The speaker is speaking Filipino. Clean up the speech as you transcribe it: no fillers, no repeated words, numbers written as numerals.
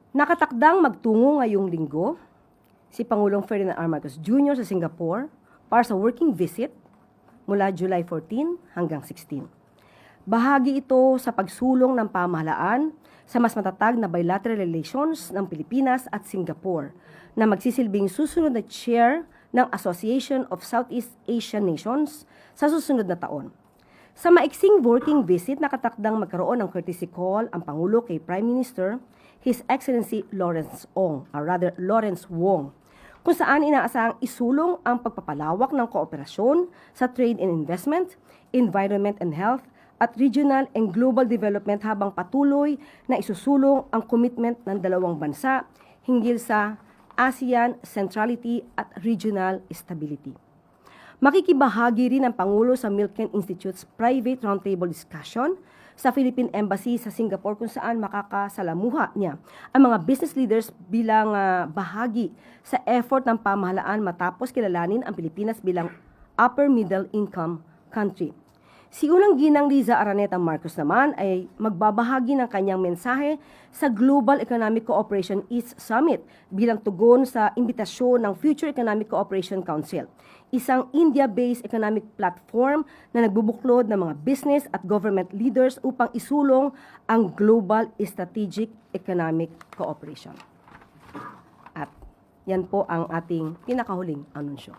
Nakatakdang magtungo ngayong linggo si Pangulong Ferdinand R. Marcos Jr. sa Singapore para sa working visit mula July 14 hanggang 16. Bahagi ito sa pagsulong ng pamahalaan sa mas matatag na bilateral relations ng Pilipinas at Singapore na magsisilbing susunod na chair ng Association of Southeast Asian Nations sa susunod na taon. Sa maiksing working visit, nakatakdang magkaroon ng courtesy call ang Pangulo kay Prime Minister His Excellency Lawrence Wong, kung saan inaasahang isulong ang pagpapalawak ng kooperasyon sa trade and investment, environment and health, at regional and global development habang patuloy na isusulong ang commitment ng dalawang bansa hinggil sa ASEAN centrality at regional stability. Makikibahagi rin ang Pangulo sa Milken Institute's private roundtable discussion sa Philippine Embassy sa Singapore kung saan makakasalamuha niya ang mga business leaders bilang bahagi sa effort ng pamahalaan matapos kilalanin ang Pilipinas bilang upper middle income country. Si Unang Ginang Liza Araneta Marcos naman ay magbabahagi ng kanyang mensahe sa Global Economic Cooperation East Summit bilang tugon sa imbitasyon ng Future Economic Cooperation Council, isang India-based economic platform na nagbubuklod ng mga business at government leaders upang isulong ang global strategic economic cooperation. At yan po ang ating pinakahuling anunsyo.